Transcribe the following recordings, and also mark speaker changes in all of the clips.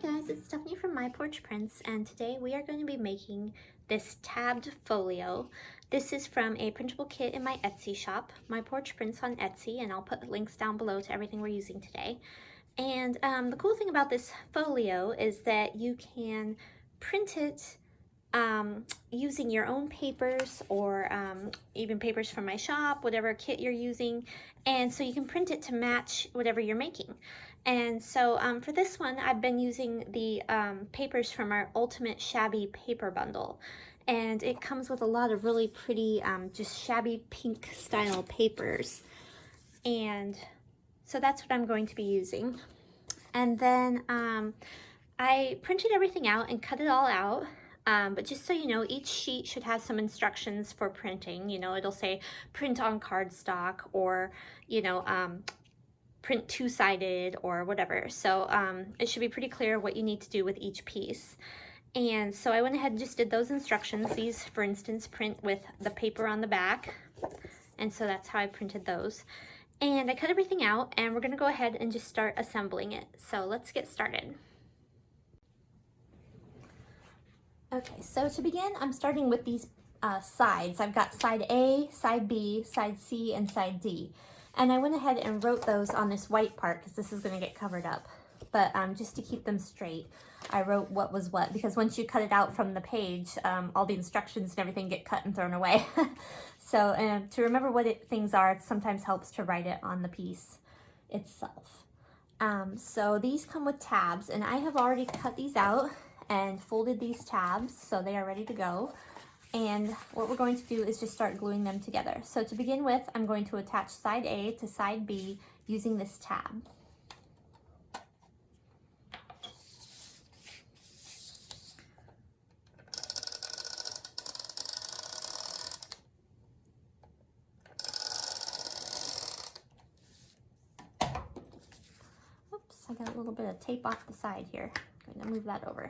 Speaker 1: guys, it's Stephanie from My Porch Prints, and today we are going to be making this tabbed folio. This is from a printable kit in my Etsy shop, My Porch Prints on Etsy, and I'll put links down below to everything we're using today. And the cool thing about this folio is that you can print it using your own papers or even papers from my shop, whatever kit you're using, and so you can print it to match whatever you're making. And so for this one, I've been using the papers from our Ultimate Shabby paper bundle, and it comes with a lot of really pretty just shabby pink style papers, and so that's what I'm going to be using. And then I printed everything out and cut it all out. But just so you know, each sheet should have some instructions for printing. You know, it'll say print on cardstock, or, you know, print two-sided or whatever. So it should be pretty clear what you need to do with each piece. And so I went ahead and just did those instructions. These, for instance, print with the paper on the back. And so that's how I printed those. And I cut everything out, and we're gonna go ahead and just start assembling it. So let's get started. Okay, so to begin, I'm starting with these sides. I've got side A, side B, side C, and side D. And I went ahead and wrote those on this white part because this is going to get covered up. But just to keep them straight, I wrote what was what, because once you cut it out from the page, all the instructions and everything get cut and thrown away. So to remember what things are, it sometimes helps to write it on the piece itself. So these come with tabs, and I have already cut these out and folded these tabs so they are ready to go. And what we're going to do is just start gluing them together. So to begin with, I'm going to attach side A to side B using this tab. Oops, I got a little bit of tape off the side here. I'm going to move that over.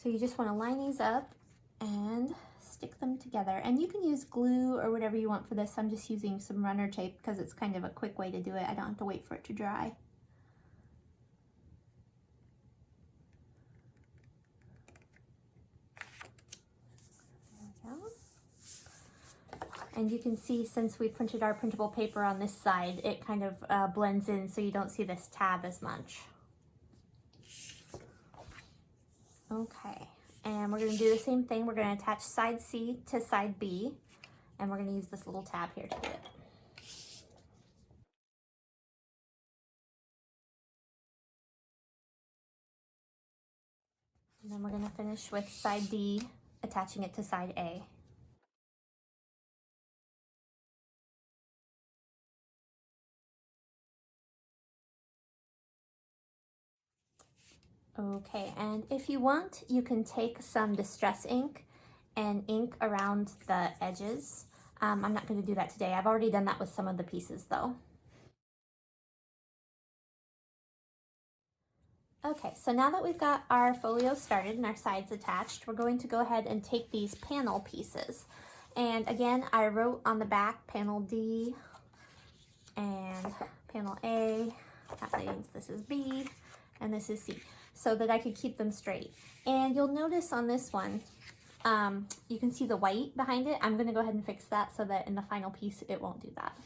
Speaker 1: So you just want to line these up and stick them together. And you can use glue or whatever you want for this. I'm just using some runner tape because it's kind of a quick way to do it. I don't have to wait for it to dry. There we go. And you can see, since we printed our printable paper on this side, it kind of blends in so you don't see this tab as much. Okay, and we're going to do the same thing. We're going to attach side C to side B, and we're going to use this little tab here to do it. And then we're going to finish with side D, attaching it to side A. Okay, and if you want, you can take some distress ink and ink around the edges. I'm not going to do that today. I've already done that with some of the pieces though. Okay, so now that we've got our folio started and our sides attached, we're going to go ahead and take these panel pieces. And again, I wrote on the back panel D and panel A. That means this is B and this is C, so that I could keep them straight. And you'll notice on this one, you can see the white behind it. I'm going to go ahead and fix that so that in the final piece it won't do that.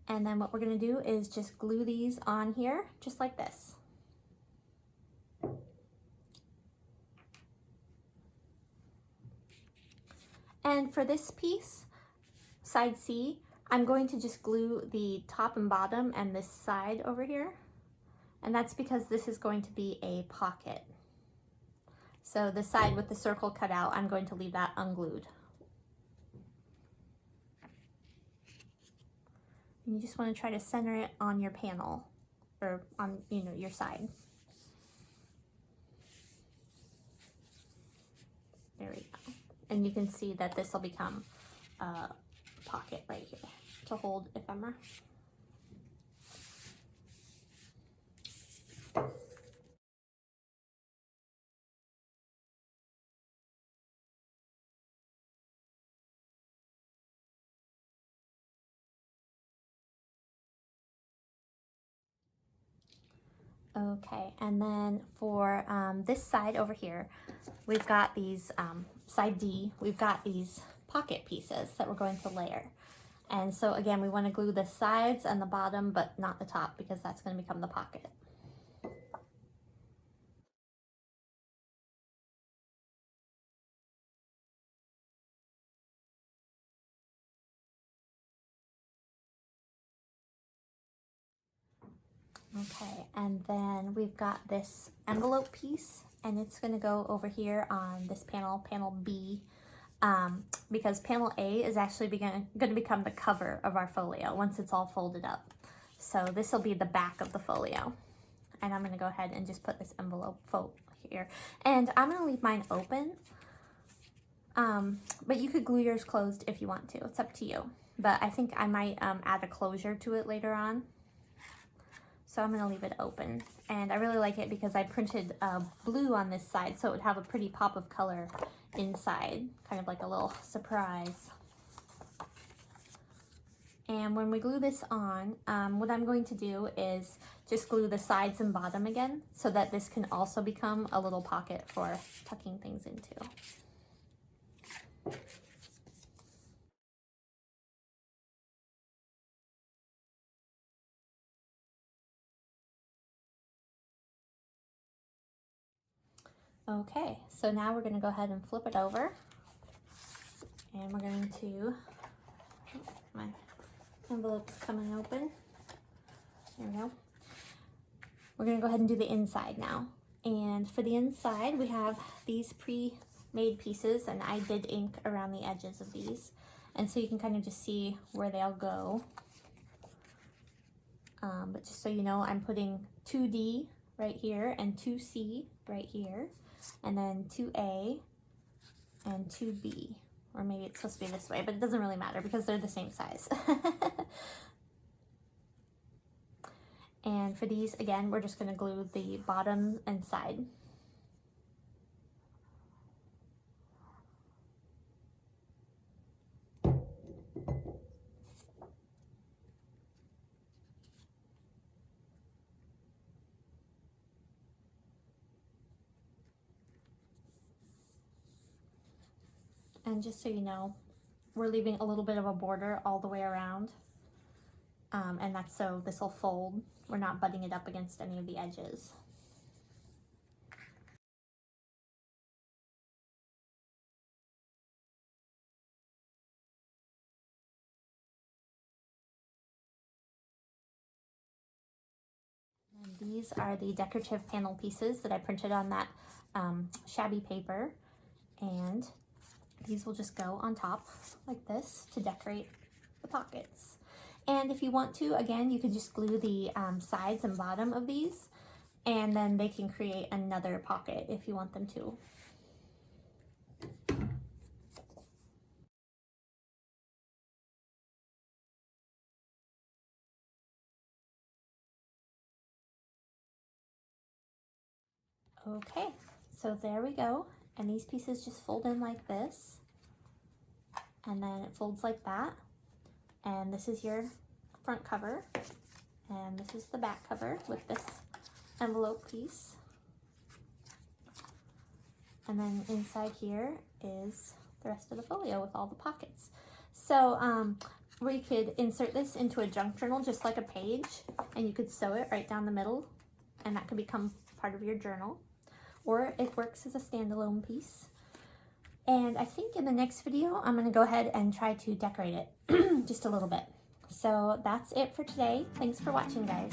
Speaker 1: And then what we're going to do is just glue these on here, just like this. And for this piece, side C, I'm going to just glue the top and bottom and this side over here. And that's because this is going to be a pocket. So the side with the circle cut out, I'm going to leave that unglued. And you just want to try to center it on your panel, or on, you know, your side. There we go. And you can see that this will become a pocket right here to hold ephemera. Okay, and then for this side over here, we've got these, side D, we've got these pocket pieces that we're going to layer. And so again, we want to glue the sides and the bottom, but not the top, because that's going to become the pocket. Okay, and then we've got this envelope piece, and it's going to go over here on this panel, panel B, because panel A is actually going to become the cover of our folio once it's all folded up. So this will be the back of the folio. And I'm going to go ahead and just put this envelope here. And I'm going to leave mine open, but you could glue yours closed if you want to. It's up to you. But I think I might add a closure to it later on. So I'm going to leave it open. And I really like it because I printed blue on this side, so it would have a pretty pop of color inside, kind of like a little surprise. And when we glue this on, what I'm going to do is just glue the sides and bottom again, so that this can also become a little pocket for tucking things into. Okay, so now we're going to go ahead and flip it over, and we're going to, my envelope's coming open, there we go. We're going to go ahead and do the inside now. And for the inside, we have these pre-made pieces, and I did ink around the edges of these. And so you can kind of just see where they'll go. But just so you know, I'm putting 2D right here and 2C right here, and then 2A and 2B. Or maybe it's supposed to be this way, but it doesn't really matter because they're the same size. And for these, again, we're just going to glue the bottom and side. And just so you know, we're leaving a little bit of a border all the way around. And that's so this will fold. We're not butting it up against any of the edges. And these are the decorative panel pieces that I printed on that Shabby paper. And these will just go on top like this to decorate the pockets. And if you want to, again, you can just glue the sides and bottom of these, and then they can create another pocket if you want them to. Okay, so there we go. And these pieces just fold in like this, and then it folds like that. And this is your front cover, and this is the back cover with this envelope piece. And then inside here is the rest of the folio with all the pockets. So we could insert this into a junk journal just like a page, and you could sew it right down the middle, and that could become part of your journal. Or it works as a standalone piece. And I think in the next video, I'm going to go ahead and try to decorate it just a little bit. So that's it for today. Thanks for watching, guys.